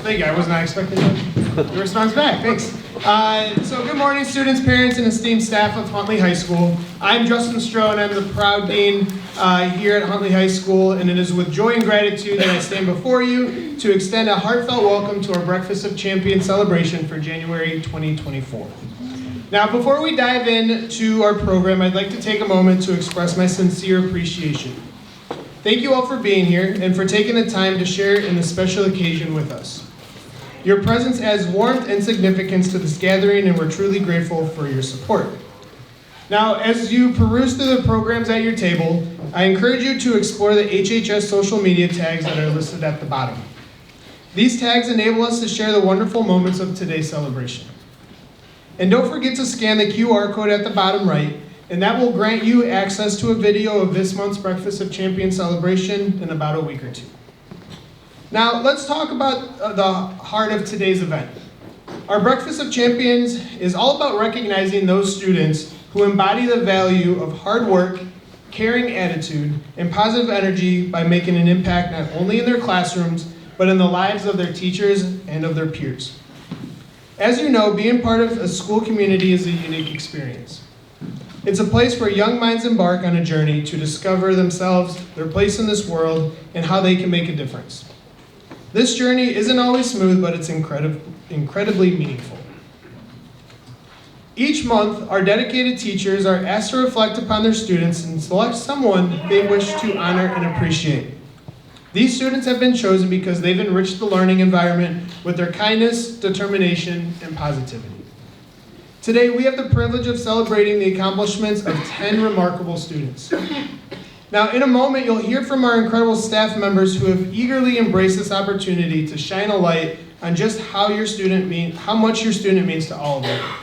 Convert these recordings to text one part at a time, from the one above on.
Thank you. I was not expecting the response back. Thanks. So good morning, students, parents, and esteemed staff of Huntley High School. I'm Justin Stroh, and I'm the proud dean here at Huntley High School, and it is with joy and gratitude that I stand before you to extend a heartfelt welcome to our Breakfast of Champions celebration for January 2024. Now, before we dive into our program, I'd like to take a moment to express my sincere appreciation. Thank you all for being here and for taking the time to share in this special occasion with us. Your presence adds warmth and significance to this gathering, and we're truly grateful for your support. Now, as you peruse through the programs at your table, I encourage you to explore the HHS social media tags that are listed at the bottom. These tags enable us to share the wonderful moments of today's celebration. And don't forget to scan the QR code at the bottom right, and that will grant you access to a video of this month's Breakfast of Champions celebration in about a week or two. Now, let's talk about the heart of today's event. Our Breakfast of Champions is all about recognizing those students who embody the value of hard work, caring attitude, and positive energy by making an impact not only in their classrooms, but in the lives of their teachers and of their peers. As you know, being part of a school community is a unique experience. It's a place where young minds embark on a journey to discover themselves, their place in this world, and how they can make a difference. This journey isn't always smooth, but it's incredibly meaningful. Each month, our dedicated teachers are asked to reflect upon their students and select someone they wish to honor and appreciate. These students have been chosen because they've enriched the learning environment with their kindness, determination, and positivity. Today, we have the privilege of celebrating the accomplishments of 10 remarkable students. Now, in a moment, you'll hear from our incredible staff members who have eagerly embraced this opportunity to shine a light on just how much your student means to all of them.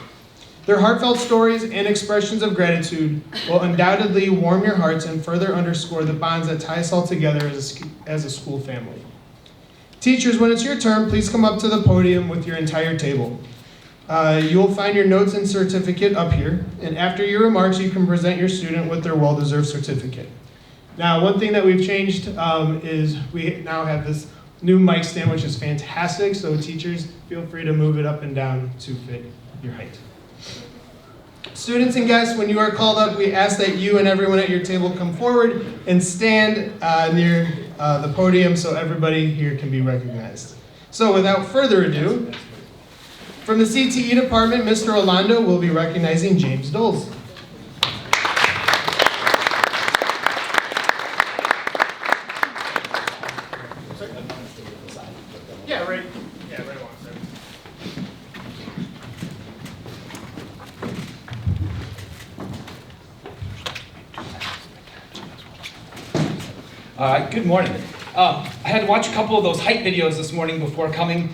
Their heartfelt stories and expressions of gratitude will undoubtedly warm your hearts and further underscore the bonds that tie us all together as a school family. Teachers, when it's your turn, please come up to the podium with your entire table. You will find your notes and certificate up here, and after your remarks, you can present your student with their well-deserved certificate. Now, one thing that we've changed is we now have this new mic stand, which is fantastic, so teachers, feel free to move it up and down to fit your height. Students and guests, when you are called up, we ask that you and everyone at your table come forward and stand near the podium so everybody here can be recognized. So without further ado, from the CTE department, Mr. Orlando will be recognizing James Doles. Yeah, right along, sir. Good morning. I had to watch a couple of those height videos this morning before coming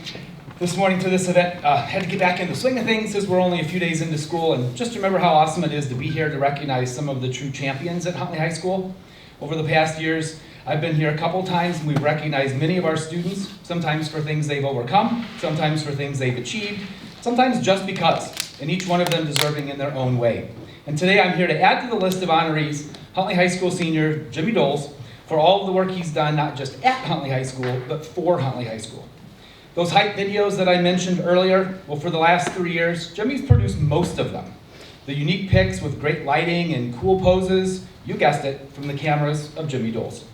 this morning to this event. Had to get back in the swing of things as we're only a few days into school, and just remember how awesome it is to be here to recognize some of the true champions at Huntley High School. Over the past years, I've been here a couple times, and we've recognized many of our students, sometimes for things they've overcome, sometimes for things they've achieved, sometimes just because, and each one of them deserving in their own way. And today I'm here to add to the list of honorees Huntley High School senior Jimmy Doles for all of the work he's done, not just at Huntley High School, but for Huntley High School. Those hype videos that I mentioned earlier, well, for the last 3 years, Jimmy's produced most of them. The unique pics with great lighting and cool poses, you guessed it, from the cameras of Jimmy Doles.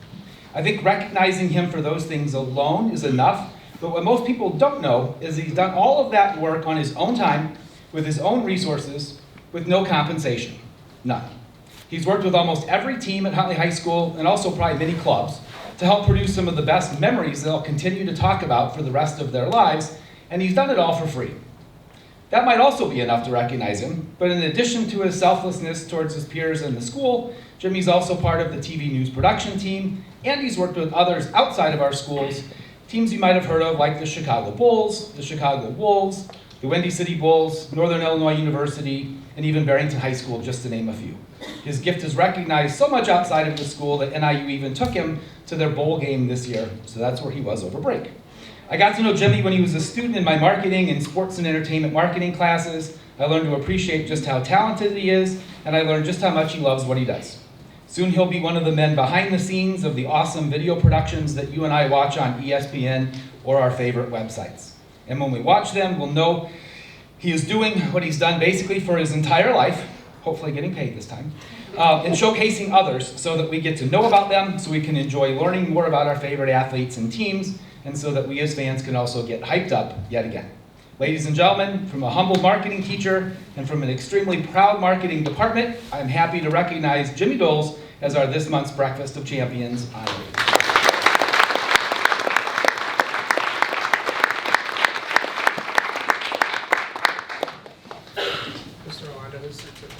I think recognizing him for those things alone is enough, but what most people don't know is he's done all of that work on his own time, with his own resources, with no compensation, none. He's worked with almost every team at Huntley High School, and also probably many clubs, to help produce some of the best memories they'll continue to talk about for the rest of their lives, and he's done it all for free. That might also be enough to recognize him, but in addition to his selflessness towards his peers in the school, Jimmy's also part of the TV news production team, and he's worked with others outside of our schools, teams you might have heard of like the Chicago Bulls, the Chicago Wolves, the Windy City Bulls, Northern Illinois University, and even Barrington High School, just to name a few. His gift is recognized so much outside of the school that NIU even took him to their bowl game this year, so that's where he was over break. I got to know Jimmy when he was a student in my marketing and sports and entertainment marketing classes. I learned to appreciate just how talented he is, and I learned just how much he loves what he does. Soon he'll be one of the men behind the scenes of the awesome video productions that you and I watch on ESPN or our favorite websites. And when we watch them, we'll know he is doing what he's done basically for his entire life, hopefully getting paid this time, and showcasing others so that we get to know about them, so we can enjoy learning more about our favorite athletes and teams, and so that we as fans can also get hyped up yet again. Ladies and gentlemen, from a humble marketing teacher and from an extremely proud marketing department, I'm happy to recognize Jimmy Doles as our this month's Breakfast of Champions honoree. Mr. Orlando, his certificate.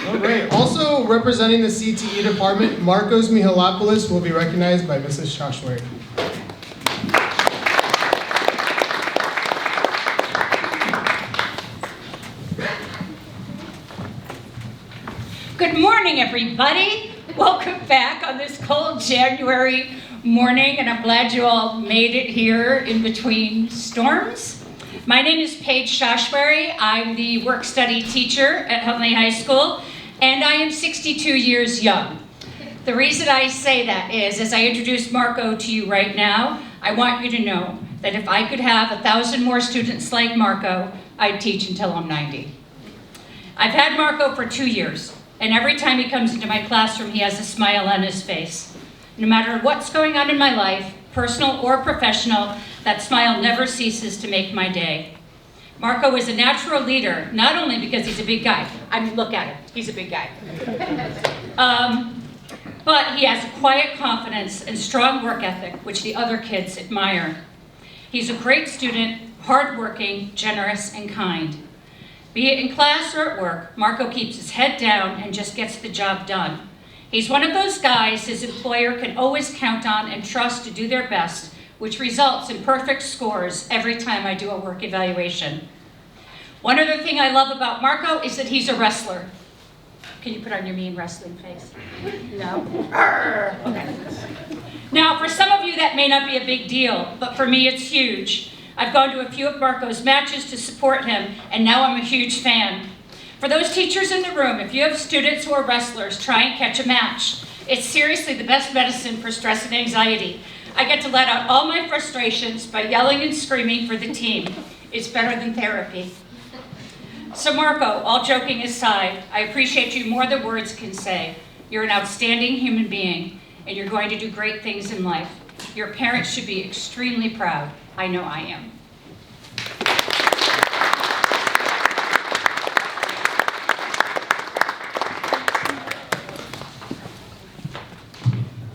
All right. Also representing the CTE department, Marcos Mihalopoulos will be recognized by Mrs. Shashwari. Good morning, everybody. Welcome back on this cold January morning, and I'm glad you all made it here in between storms. My name is Paige Shashwari. I'm the work-study teacher at Huntley High School, and I am 62 years young. The reason I say that is, as I introduce Marco to you right now, I want you to know that if I could have 1,000 more students like Marco, I'd teach until I'm 90. I've had Marco for 2 years, and every time he comes into my classroom, he has a smile on his face. No matter what's going on in my life, personal or professional, that smile never ceases to make my day. Marco is a natural leader, not only because he's a big guy. I mean, look at him, he's a big guy. But he has a quiet confidence and strong work ethic, which the other kids admire. He's a great student, hardworking, generous, and kind. Be it in class or at work, Marco keeps his head down and just gets the job done. He's one of those guys his employer can always count on and trust to do their best, which results in perfect scores every time I do a work evaluation. One other thing I love about Marco is that he's a wrestler. Can you put on your mean wrestling face? No? Okay. Now, for some of you that may not be a big deal, but for me it's huge. I've gone to a few of Marco's matches to support him, and now I'm a huge fan. For those teachers in the room, if you have students who are wrestlers, try and catch a match. It's seriously the best medicine for stress and anxiety. I get to let out all my frustrations by yelling and screaming for the team. It's better than therapy. So Marco, all joking aside, I appreciate you more than words can say. You're an outstanding human being, and you're going to do great things in life. Your parents should be extremely proud. I know I am.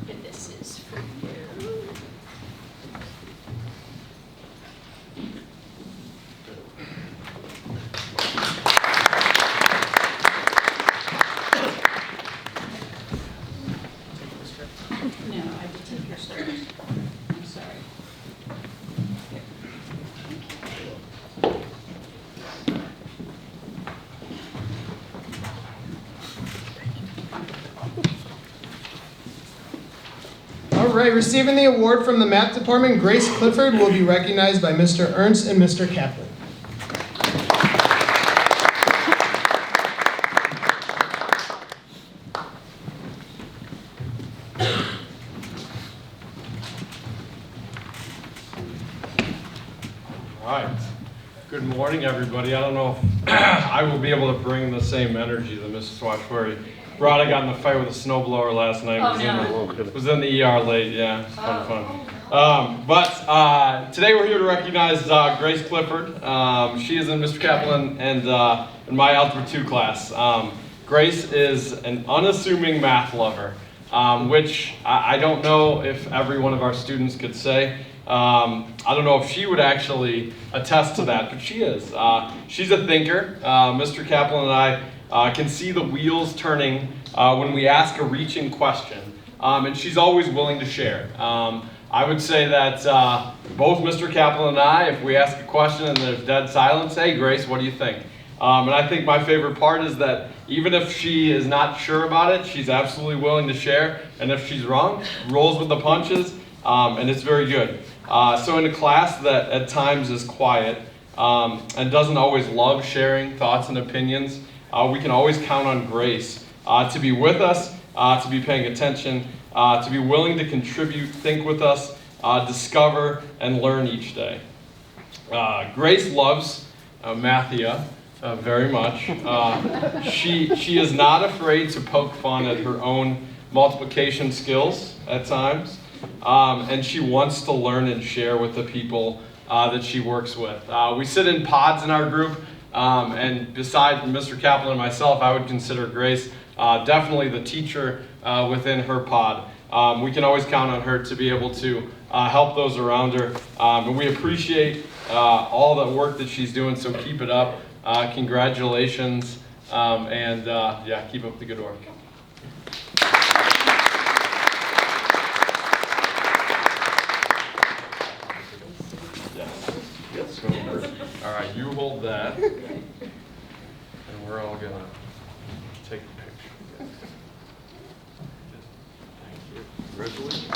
And this is for you. No, I have to take your stickers. I'm sorry. All right, receiving the award from the math department, Grace Clifford will be recognized by Mr. Ernst and Mr. Kaplan. All right. Good morning, everybody. I don't know if I will be able to bring the same energy that Mrs. Swashberry brought. I got in a fight with a snowblower last night. Was in the ER late. Yeah, it's kind of fun. But today we're here to recognize Grace Clifford. She is in Mr. Kaplan and in my Algebra 2 class. Grace is an unassuming math lover, which I don't know if every one of our students could say. I don't know if she would actually attest to that, but she is. She's a thinker. Mr. Kaplan and I can see the wheels turning when we ask a reaching question, and she's always willing to share. I would say that both Mr. Kaplan and I, if we ask a question and there's dead silence, hey Grace, what do you think? And I think my favorite part is that even if she is not sure about it, she's absolutely willing to share, and if she's wrong, rolls with the punches, and it's very good. So in a class that at times is quiet and doesn't always love sharing thoughts and opinions, we can always count on Grace to be with us, to be paying attention, to be willing to contribute, think with us, discover, and learn each day. Grace loves Mathia very much. She is not afraid to poke fun at her own multiplication skills at times, and she wants to learn and share with the people that she works with. We sit in pods in our group, and besides Mr. Kaplan and myself, I would consider Grace definitely the teacher within her pod. We can always count on her to be able to help those around her, and we appreciate all the work that she's doing, so keep it up. Congratulations, and yeah, keep up the good work. Yes. So, all right, you hold that, and we're all gonna take a picture. Thank you. Congratulations.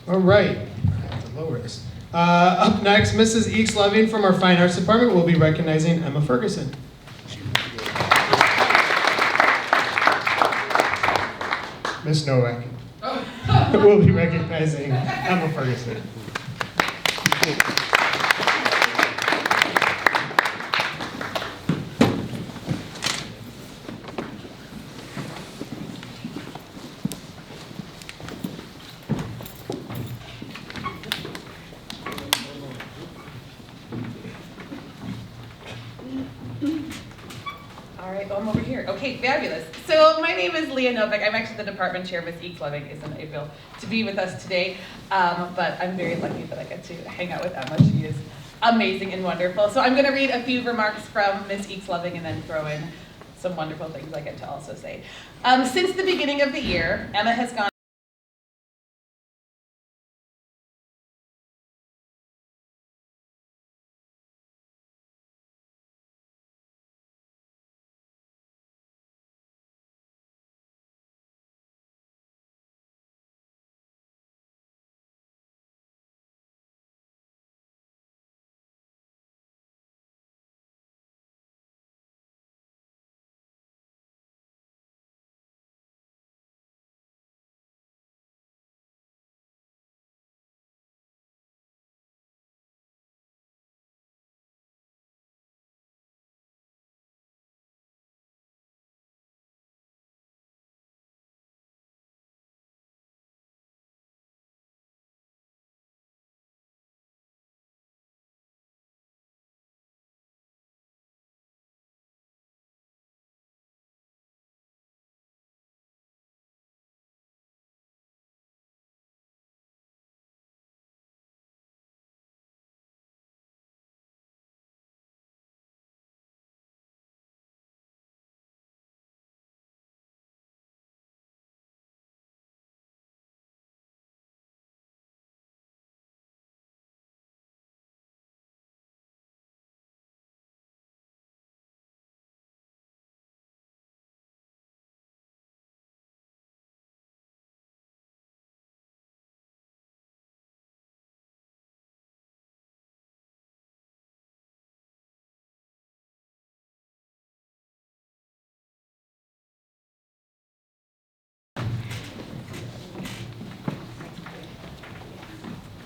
All right, I have to lower this. Up next, Mrs. Eeks Loving from our Fine Arts Department will be recognizing Emma Ferguson. Miss Nowak will be recognizing Emma Ferguson. All right, I'm over here. Okay, fabulous. So my name is Leah Novak. I'm actually the department chair. Miss Eeks Loving isn't able to be with us today, but I'm very lucky that I get to hang out with Emma. She is amazing and wonderful. So I'm going to read a few remarks from Miss Eeks Loving and then throw in some wonderful things I get to also say. Since the beginning of the year, Emma has gone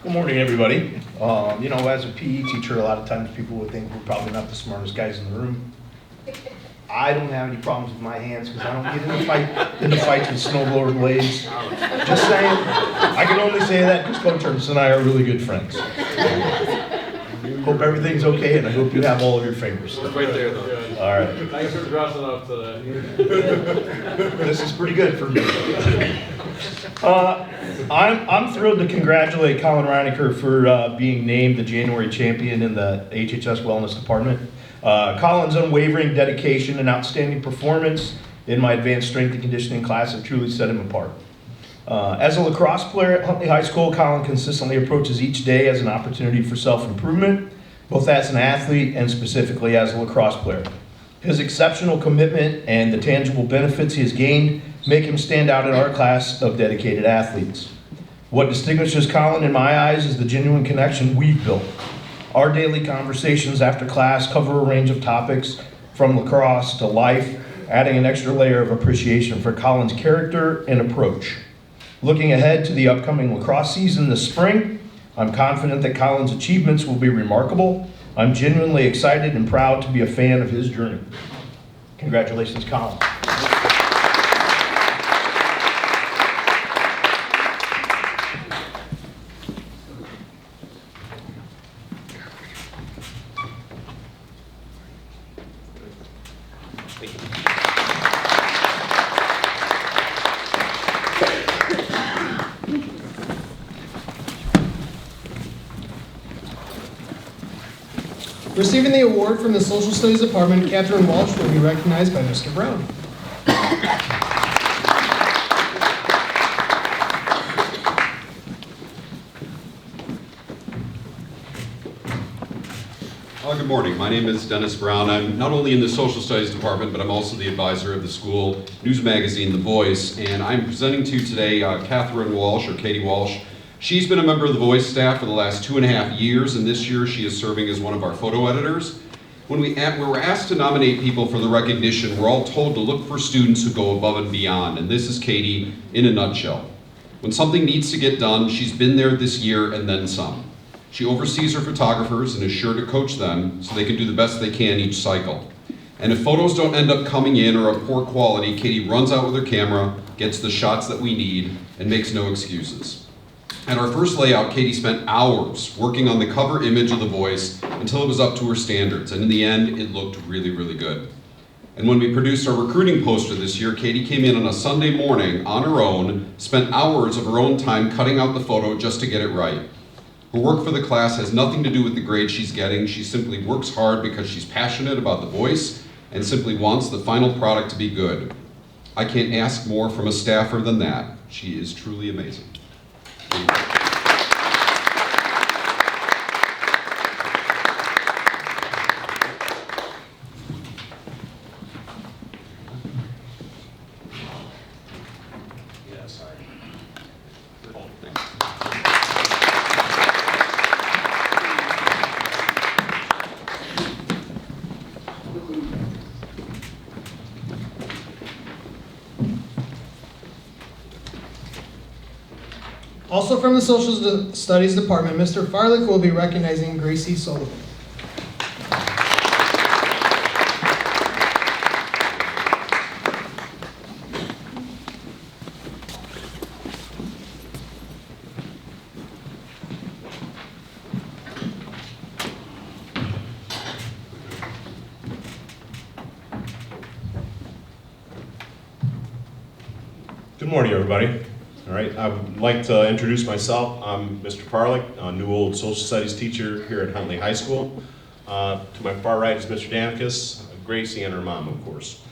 Good morning, everybody. As a PE teacher, a lot of times people would think we're probably not the smartest guys in the room. I don't have any problems with my hands because I don't get into fights with snowblower blades. Just saying. I can only say that because Coach Ernst and I are really good friends. Hope everything's okay, and I hope you have all of your fingers. We're right there, though. All right. Thanks for dressing up today. This is pretty good for me. I'm thrilled to congratulate Colin Reinecker for being named the January champion in the HHS Wellness Department. Colin's unwavering dedication and outstanding performance in my advanced strength and conditioning class have truly set him apart. As a lacrosse player at Huntley High School, Colin consistently approaches each day as an opportunity for self-improvement, both as an athlete and specifically as a lacrosse player. His exceptional commitment and the tangible benefits he has gained make him stand out in our class of dedicated athletes. What distinguishes Colin in my eyes is the genuine connection we've built. Our daily conversations after class cover a range of topics from lacrosse to life, adding an extra layer of appreciation for Colin's character and approach. Looking ahead to the upcoming lacrosse season this spring, I'm confident that Colin's achievements will be remarkable. I'm genuinely excited and proud to be a fan of his journey. Congratulations, Colin. Receiving the award from the Social Studies Department, Catherine Walsh will be recognized by Mr. Brown. Good morning. My name is Dennis Brown. I'm not only in the Social Studies Department, but I'm also the advisor of the school news magazine, The Voice, and I'm presenting to you today Catherine Walsh, or Katie Walsh. She's been a member of the Voice staff for the last 2.5 years, and this year she is serving as one of our photo editors. When we were asked to nominate people for the recognition, we're all told to look for students who go above and beyond, and this is Katie in a nutshell. When something needs to get done, she's been there this year and then some. She oversees her photographers and is sure to coach them so they can do the best they can each cycle. And if photos don't end up coming in or of poor quality, Katie runs out with her camera, gets the shots that we need, and makes no excuses. At our first layout, Katie spent hours working on the cover image of The Voice until it was up to her standards, and in the end, it looked really, really good. And when we produced our recruiting poster this year, Katie came in on a Sunday morning on her own, spent hours of her own time cutting out the photo just to get it right. Her work for the class has nothing to do with the grade she's getting. She simply works hard because she's passionate about The Voice and simply wants the final product to be good. I can't ask more from a staffer than that. She is truly amazing. Thank you. Also from the Social Studies Department, Mr. Farlick will be recognizing Gracie Sullivan. Good morning, everybody. All right, I would like to introduce myself. I'm Mr. Parlick, a new old social studies teacher here at Huntley High School. To my far right is Mr. Damkus, Gracie and her mom, of course.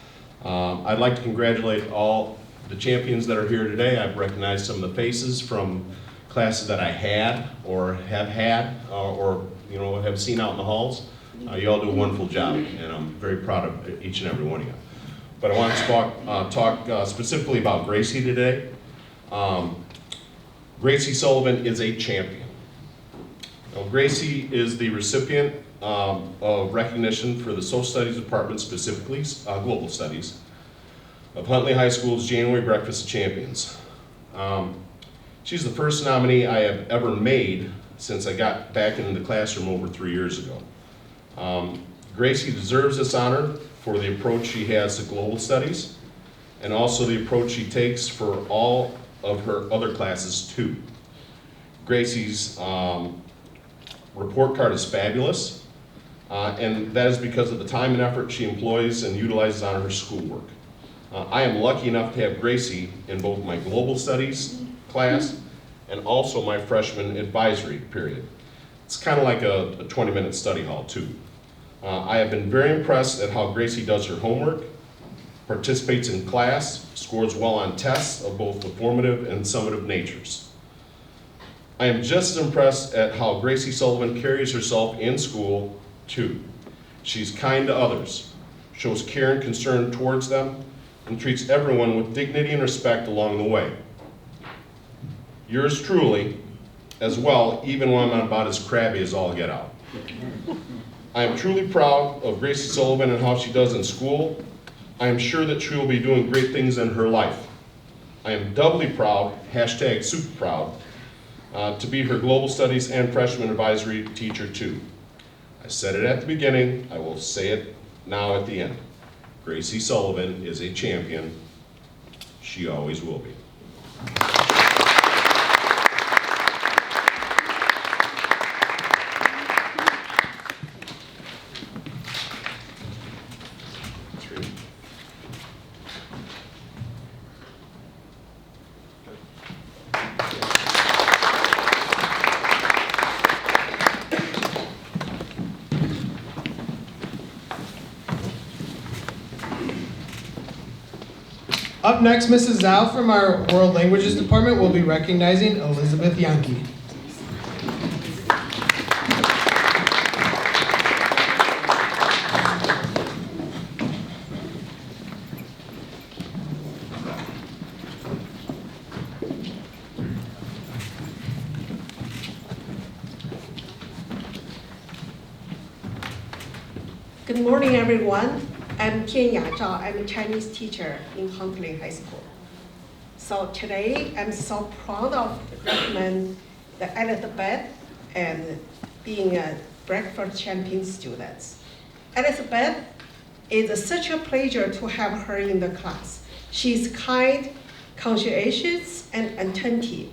I'd like to congratulate all the champions that are here today. I've recognized some of the faces from classes that I had or have had or have seen out in the halls. You all do a wonderful job, and I'm very proud of each and every one of you. But I want to talk specifically about Gracie today. Gracie Sullivan is a champion. Now, Gracie is the recipient of recognition for the Social Studies Department, specifically Global Studies, of Huntley High School's January Breakfast of Champions. She's the first nominee I have ever made since I got back into the classroom over 3 years ago. Gracie deserves this honor for the approach she has to global studies and also the approach she takes for all of her other classes too. Gracie's report card is fabulous, and that is because of the time and effort she employs and utilizes on her schoolwork. I am lucky enough to have Gracie in both my global studies class and also my freshman advisory period. It's kind of like a 20-minute study hall too. I have been very impressed at how Gracie does her homework, participates in class, scores well on tests of both the formative and summative natures. I am just as impressed at how Gracie Sullivan carries herself in school too. She's kind to others, shows care and concern towards them, and treats everyone with dignity and respect along the way. Yours truly, as well, even when I'm about as crabby as all get out. I am truly proud of Gracie Sullivan and how she does in school. I am sure that she will be doing great things in her life. I am doubly proud, hashtag super proud, to be her global studies and freshman advisory teacher too. I said it at the beginning, I will say it now at the end. Gracie Sullivan is a champion. She always will be. Up next, Mrs. Zhao from our World Languages Department will be recognizing Elizabeth Yankee. Good morning, everyone. I'm Tianya Zhao. I'm a Chinese teacher in Huntley High School. So today, I'm so proud of recommend the Elizabeth and being a breakfast champion students. Elizabeth, it's such a pleasure to have her in the class. She's kind, conscientious, and attentive.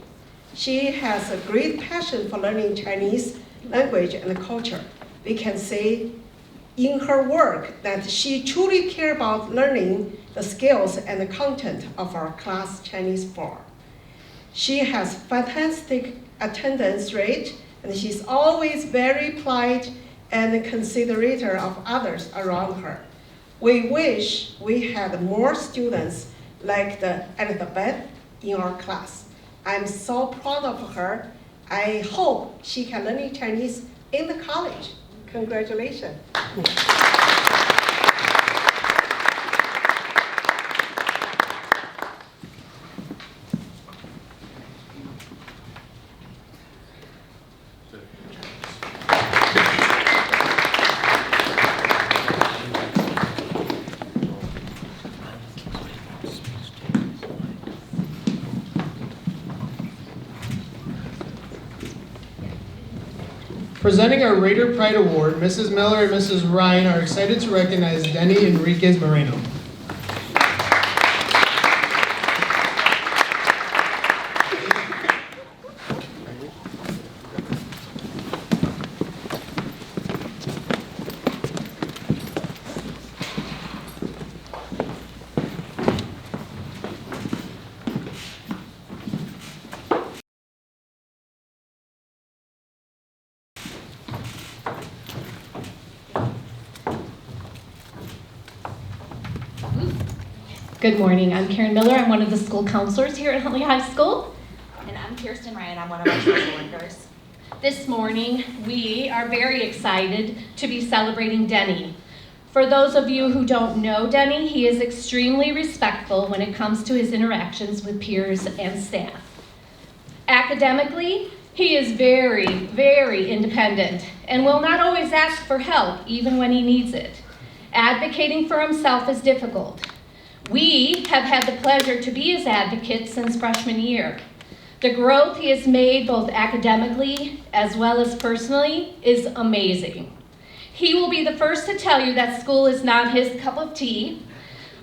She has a great passion for learning Chinese language and culture. We can say in her work that she truly cares about learning the skills and the content of our class Chinese 4. She has fantastic attendance rate, and she's always very polite and considerate of others around her. We wish we had more students like the Elizabeth in our class. I'm so proud of her. I hope she can learn Chinese in the college. Congratulations. Presenting our Raider Pride Award, Mrs. Miller and Mrs. Ryan are excited to recognize Denny Enriquez Moreno. Good morning, I'm Karen Miller. I'm one of the school counselors here at Huntley High School. And I'm Kirsten Ryan. I'm one of our social workers. This morning, we are very excited to be celebrating Denny. For those of you who don't know Denny, he is extremely respectful when it comes to his interactions with peers and staff. Academically, he is very, very independent and will not always ask for help, even when he needs it. Advocating for himself is difficult. We have had the pleasure to be his advocates since freshman year. The growth he has made both academically as well as personally is amazing. He will be the first to tell you that school is not his cup of tea,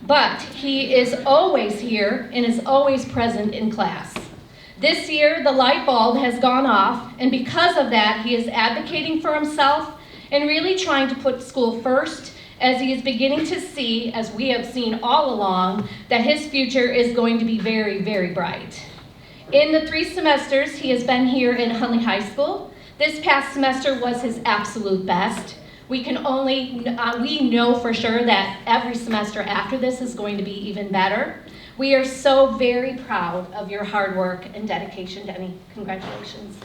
but he is always here and is always present in class. This year, the light bulb has gone off, and because of that, he is advocating for himself and really trying to put school first, as he is beginning to see, as we have seen all along, that his future is going to be very, very bright. In the 3 semesters he has been here in Huntley High School, this past semester was his absolute best. We know for sure that every semester after this is going to be even better. We are so very proud of your hard work and dedication, Denny. Congratulations.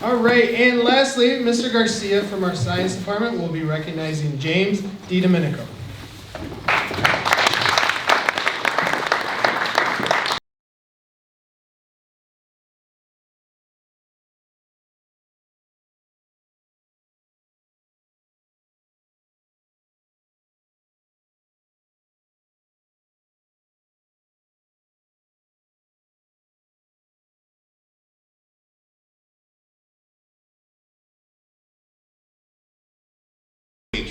All right, and lastly, Mr. Garcia from our science department will be recognizing James DiDomenico.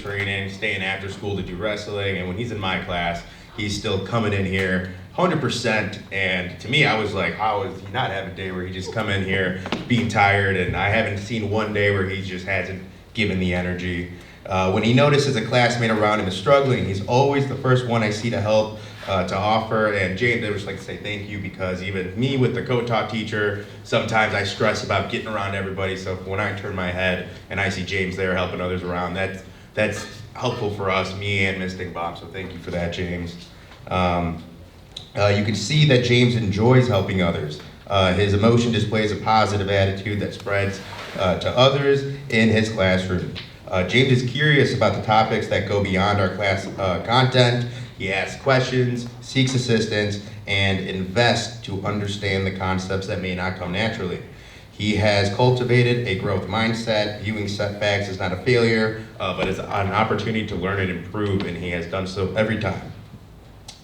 Training, staying after school to do wrestling, and when he's in my class, he's still coming in here 100%. And to me, I was like, how does he not have a day where he just come in here being tired? And I haven't seen one day where he just hasn't given the energy. When he notices a classmate around him is struggling, he's always the first one I see to help, to offer. And James, I would just like to say thank you, because even me with the co-taught teacher, sometimes I stress about getting around everybody. So when I turn my head and I see James there helping others around, that's helpful for us, me and Ms. Dingbaum, so thank you for that, James. You can see that James enjoys helping others. His emotion displays a positive attitude that spreads to others in his classroom. James is curious about the topics that go beyond our class content. He asks questions, seeks assistance, and invests to understand the concepts that may not come naturally. He has cultivated a growth mindset, viewing setbacks as not a failure, but as an opportunity to learn and improve, and he has done so every time.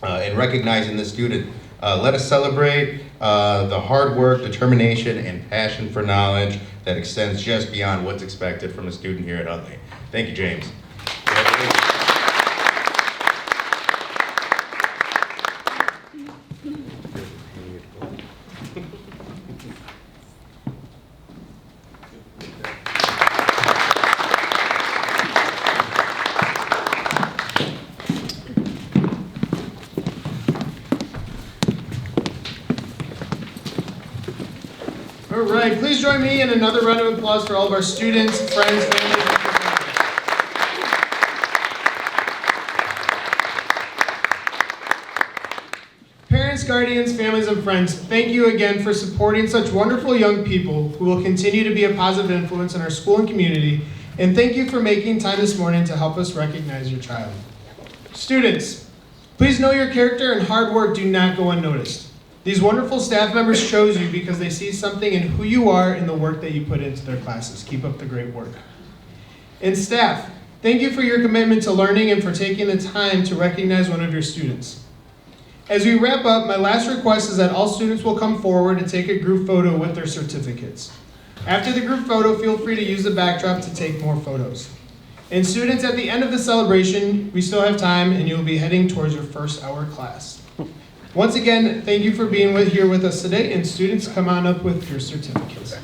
In recognizing this student, let us celebrate the hard work, determination, and passion for knowledge that extends just beyond what's expected from a student here at Huntley. Thank you, James. All right, please join me in another round of applause for all of our students, friends, families, and parents, guardians, families, and friends. Thank you again for supporting such wonderful young people who will continue to be a positive influence in our school and community. And thank you for making time this morning to help us recognize your child. Students, please know your character and hard work do not go unnoticed. These wonderful staff members chose you because they see something in who you are and the work that you put into their classes. Keep up the great work. And staff, thank you for your commitment to learning and for taking the time to recognize one of your students. As we wrap up, my last request is that all students will come forward and take a group photo with their certificates. After the group photo, feel free to use the backdrop to take more photos. And students, at the end of the celebration, we still have time and you'll be heading towards your first hour class. Once again, thank you for being here with us today, and students, come on up with your certificates.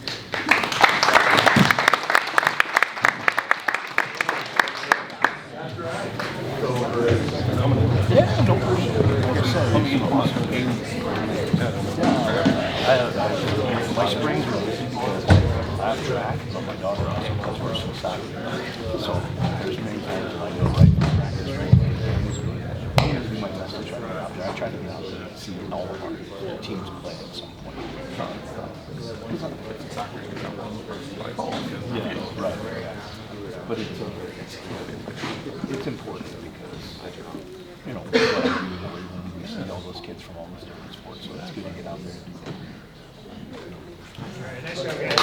My springs were busy because I have track, but my daughter also does horse and soccer. So there's many times I know like practice training and do my best to try to get out there. try to get out there and see all of our teams play at some point. Yeah, right. But it's important because, you know, we see all those kids from all those different sports, so it's good to get out there and do that. All right, nice job, guys.